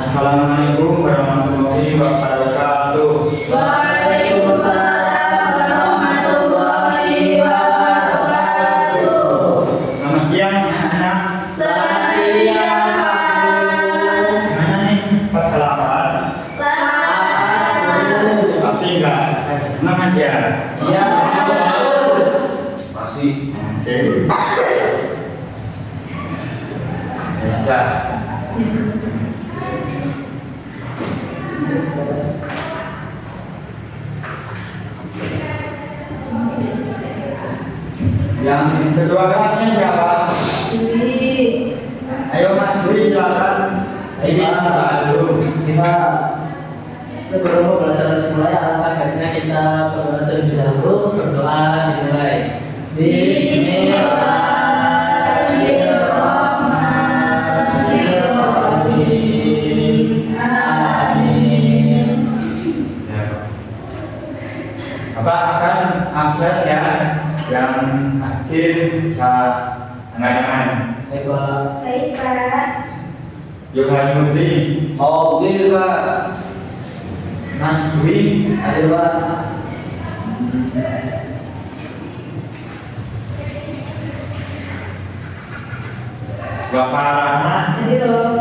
Assalamualaikum warahmatullahi wabarakatuh. Waalaikumsalam warahmatullahi wabarakatuh. Selamat siang anak-anak. Selamat siang, Pak. Gimana nih persilapan? Selamat. Pasti enggak? Semangat ya? Ya. Pasti. Oke. Ya sudah. Yang kedua kelasnya siapa? Ayo Mas Dwi silakan. Ini Pak dulu. Kita sebelum pembelajaran dimulai, alangkah baiknya kita berdoa terlebih dahulu. Berdoa dimulai. Bismillahirrahmanirrahim. Amin. Bapak akan absen ya, yang akhir saat tangan. Baik, Pak. Baik, Pak. Yohan Murti, Oke, Pak. Mas Dwi, Ayo, Pak. Bapak Rahmat, Jadi loh.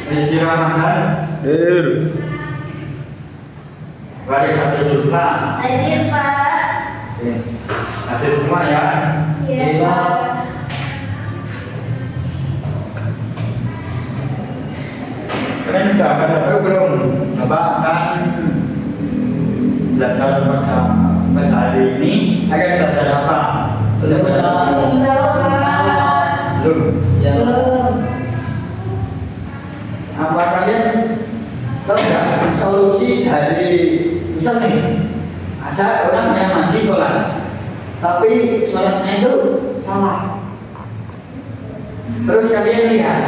Rizky Ramadan, Wali Kata Zulfa. Hadir, Pak. Hadir semua ya. Iya, Pak. Kalian sudah pada tahu belum? Bapak akan belajar pada hari ini akan belajar apa? Sudah pada tahu? Tahu, Pak. Belum. Ya, Pak. Belum. Apa kalian tahu nggak solusi dari misal nih ada orang yang mandi sholat tapi sholatnya itu salah, terus kalian lihat,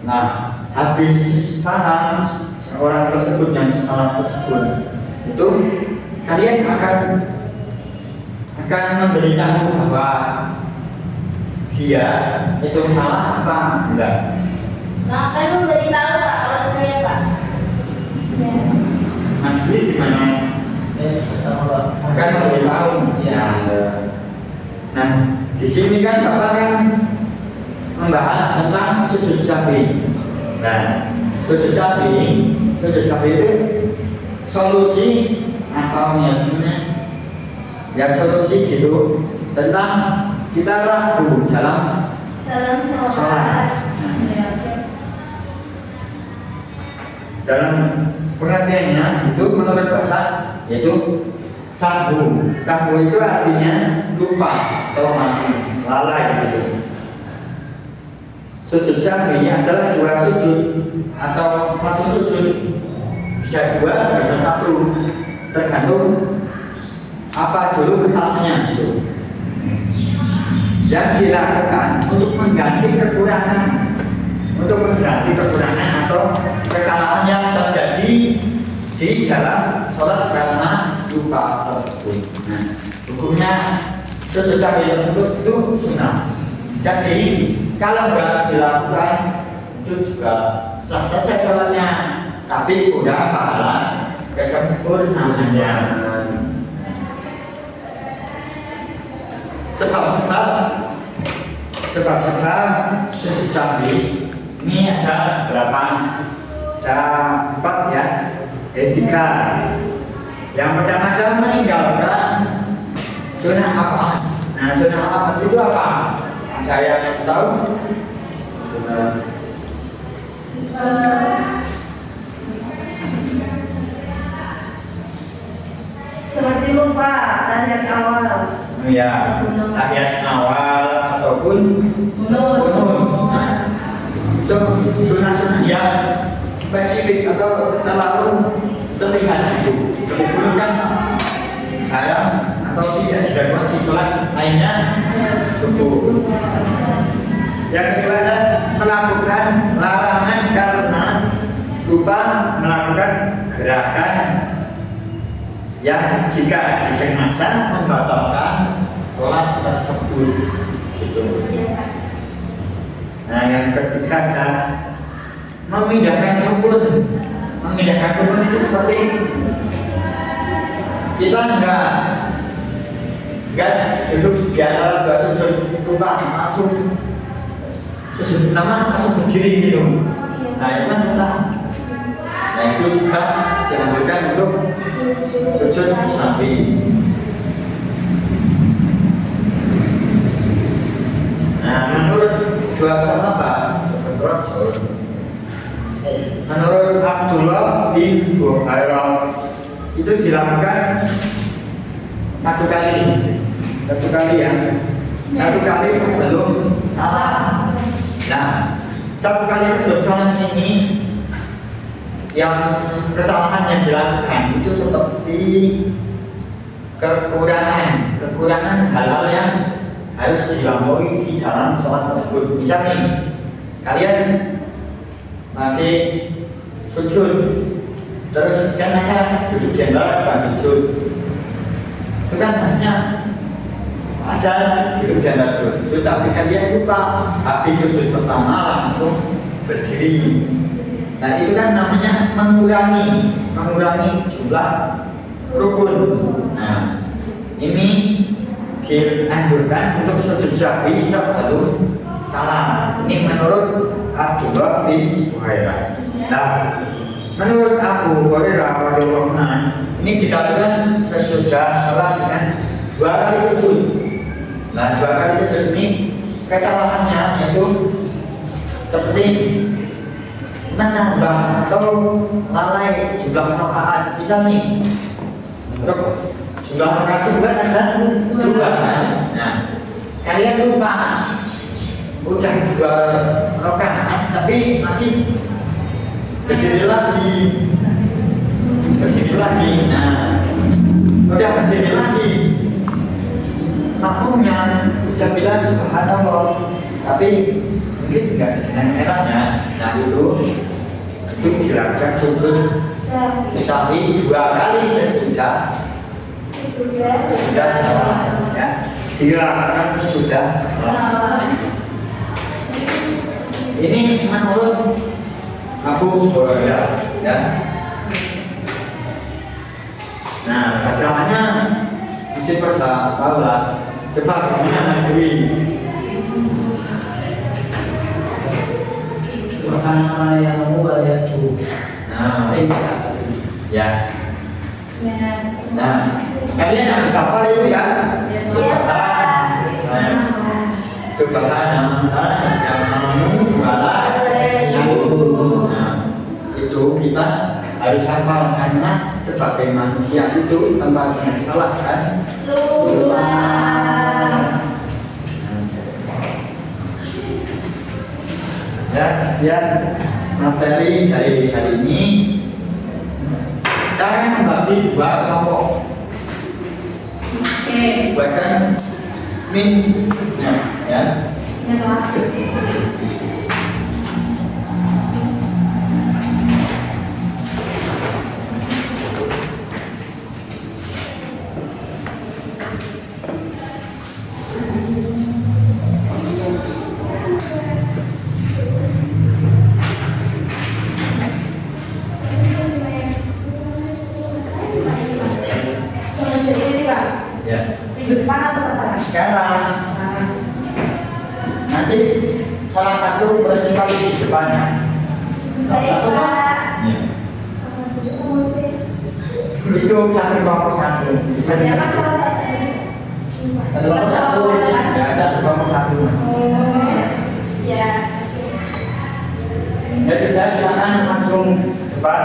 nah habis salam orang tersebut yang salah tersebut itu kalian akan memberitahu bahwa dia itu salah apa enggak. Nah, kan memberitahu, Pak, kalau saya, Pak. Ya. Mas Dwi gimana? Sama, Pak. Akan memberitahu. Ya. Nah, di sini kan Bapak kan membahas tentang sujud sapi. Nah, sujud sapi itu solusi atau ya solusi gitu tentang kita ragu dalam Dalam sholat. sholat. Ya, oke. Dalam pengertiannya itu menurut bahasa yaitu sahwu. Sahwu itu artinya lupa atau mati, lalai gitu. Sujud sahwi adalah dua sujud atau satu sujud, bisa dua bisa satu, tergantung apa dulu kesalahannya gitu. Yang dilakukan untuk mengganti kekurangan atau kesalahan yang terjadi di dalam sholat karena lupa tersebut. Nah, hukumnya sujud sahwi tersebut itu sunnah. Jadi kalau nggak dilakukan itu juga sah saja sholatnya, tapi udah pahala kesempurnaannya. Sebab sujud sahwi ini ada berapa? Ada 4 ya, etika. Yang pertama meninggalkan sunnah apa? Nah, sunnah apa itu apa? Ada yang tahu? Sunnah Seperti lupa tahiyat awal. ya, tahiyat awal ataupun kunut. Itu sunnah yang spesifik atau terlalu terlihat itu. Kemudian kan jarang atau tidak dilakukan di sholat lainnya cukup. Yang kedua melakukan larangan karena lupa melakukan gerakan yang jika disengaja membatalkan sholat tersebut gitu. Nah yang ketiga kan memindahkan rukun. Memindahkan rukun itu seperti kita enggak duduk di antara dua sujud lupa langsung sujud pertama langsung berdiri gitu. Nah itu kan kita. Nah itu juga dianjurkan untuk sujud sapi. Nah menurut dua sahabat Rasul, menurut Abdullah bin Buhairah itu dilakukan satu kali ya, satu kali sebelum salat. Nah satu kali sebelum salat ini yang kesalahan yang dilakukan itu seperti kekurangan halal yang harus dilampaui di dalam sholat tersebut. Misal nih, kalian masih sujud, terus kan aja duduk di antara sujud, itu kan harusnya ada duduk di antara dua sujud, tapi kalian lupa habis sujud pertama langsung berdiri. Nah itu kan namanya mengurangi jumlah rukun. Nah ini dianjurkan untuk sujud sahwi sebelum salam. Ini menurut Abdullah bin Buhairah. Nah menurut Abu Hurairah radhiyallahu anhu ini dilakukan sesudah salat dengan dua kali sujud. Nah dua kali sujud ini kesalahannya itu seperti menambah atau lalai jumlah rakaat. Bisa nih untuk jumlah rakaat juga ada dua kan. Nah kalian lupa udah dua rakaat tapi masih berdiri lagi. Nah udah berdiri lagi, makmumnya udah bilang subhanallah tapi mungkin enggak dengan eranya. Nah itu dilakukan sujud sahwi dua kali sesudah salat ya. Dilakukan sesudah salat. Ini menurut Abu Hurairah ya. Nah bacaannya mesti pertama coba gimana Mas Dwi? Subhanallah yang mubal yasbu. Nah, ya. Nah, kalian harus hafal itu ya. Subhanallah itu kita harus hafal karena sebagai manusia itu tempatnya salah kan. Ya, sekian materi dari hari ini. Kalian membagi dua kelompok. Buatkan ya. Sekarang nanti salah satu bersimpal di depannya. Salah satu ya. Itu satu kelompok satu. Satu kelompok satu. Ya satu kelompok satu. Ya. Ya sudah silakan langsung depan.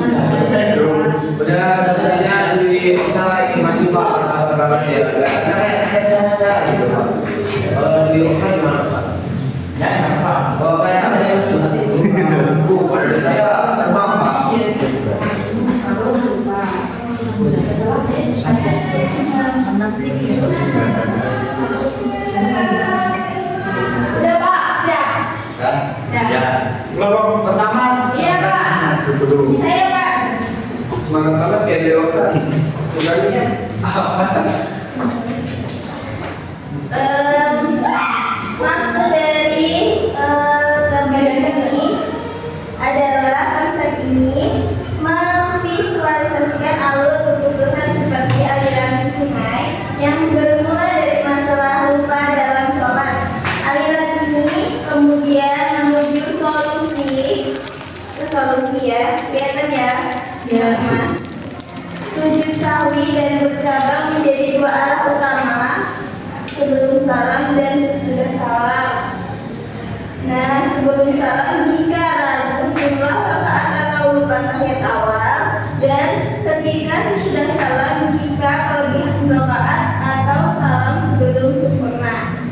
Selesai dong. Udah sebenarnya di kita ingin maju Pak bersama berapa ya? Saya gitu Pak. Di Oka gimana Pak? Ya apa? Kalau kayak ada yang sudah itu, pada saya terbang Pak. Udah Pak, siap. Ya. Kelompok pertama. Iya Pak. Dulu. Saya Pak. Semangat banget ya Deoka. Sebenarnya apa sih? Maksud dari gambaran ini adalah konsep ini memvisualisasikan alur keputusan seperti aliran sungai yang bermula dari masalah lupa dalam sholat. Aliran ini kemudian menuju solusi ya, kelihatan ya? Ya. Sujud sahwi dan bercabang menjadi dua arah utama, sebelum salam dan sesudah salam. Nah, sebelum salam jika ragu jumlah rakaat atau lupa tahiyat awal, dan ketika sesudah salam jika kelebihan rakaat atau salam sebelum sempurna.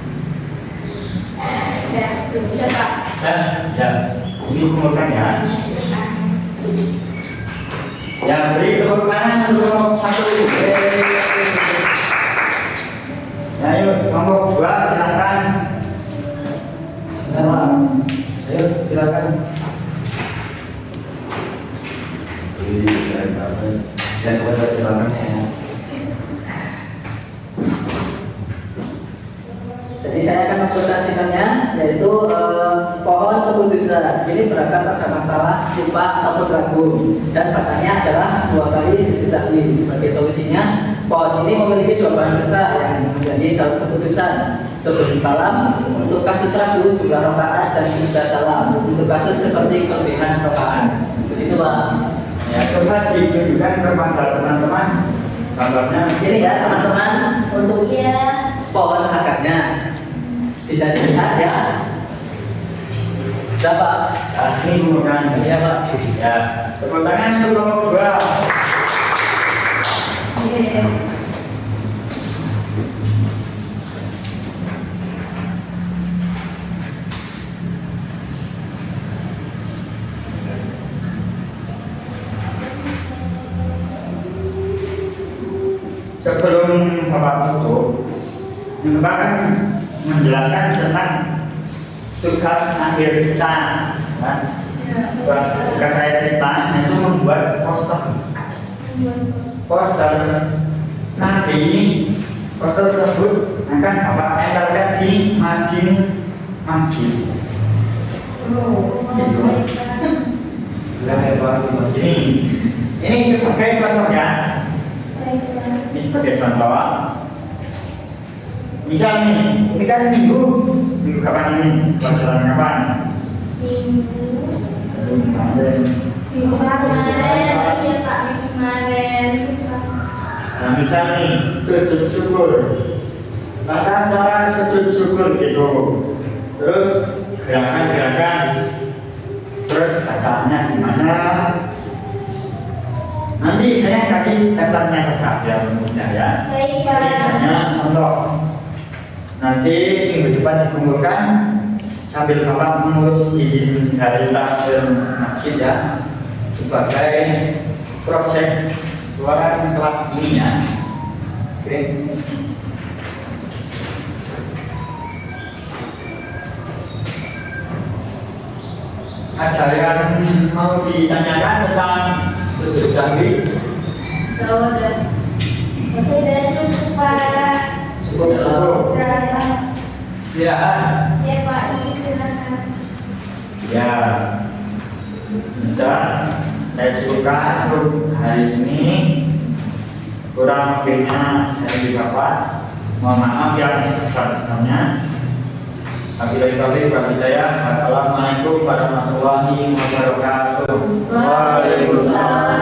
Ya, bisa Pak. Ya, ini kumpulkan ya. Ya, beri tepuk tangan untuk satu. Ya, yuk, kelompok 2 silakan. Ayo silakan. Dan kepada silakan ya. Jadi saya akan mempresentasikannya, yaitu pohon keputusan. Ini berangkat pada masalah lupa atau ragu, dan katanya adalah 2 kali sujud sahwi. Sebagai solusinya, pohon ini memiliki 2 bahan besar yang menjadi dalam keputusan. Sebelum salam untuk kasus ragu jumlah rakaat, dan sesudah salam untuk kasus seperti kelebihan rakaat. Begitu Pak. Ya, coba ditunjukkan kepada teman-teman gambarnya. Ini ya teman-teman, untuk pohon akarnya bisa dilihat ya. Sudah Pak. Ya, ini kemudian Iya Pak. ya, tepuk tangan untuk kelompok 2. Sebelum Bapak tutup, Bapak akan menjelaskan tentang tugas akhir kita. Ya. Tugas saya kita itu membuat poster. Poster nanti poster tersebut akan Bapak tempelkan di masjid. Ini sebagai contoh ya. Ini sebagai contoh. Misal nih, ini kan minggu kapan ini? Pelajaran kapan? Minggu kemarin, iya Pak, minggu kemarin. Nah, misal nih, sujud syukur. Maka cara sujud syukur gitu. Terus gerakan-gerakan. Terus bacaannya gimana? Nanti saya kasih template-nya saja biar mudah ya. Baik Pak. Misalnya contoh. Nanti minggu depan dikumpulkan sambil Bapak mengurus izin dari takmir masjid ya, sebagai project keluaran kelas ini ya. Oke. Ada yang mau ditanyakan tentang sujud sahwi? Sudah cukup Pak. Cukup. Silakan. Silakan. Ya Pak, silakan. Ya, sudah saya cukupkan untuk hari ini. Kurang lebihnya dari Bapak, mohon maaf yang sebesar-besarnya. Wabillahi taufiq wal hidayah. Wassalamualaikum warahmatullahi wabarakatuh. Waalaikumsalam.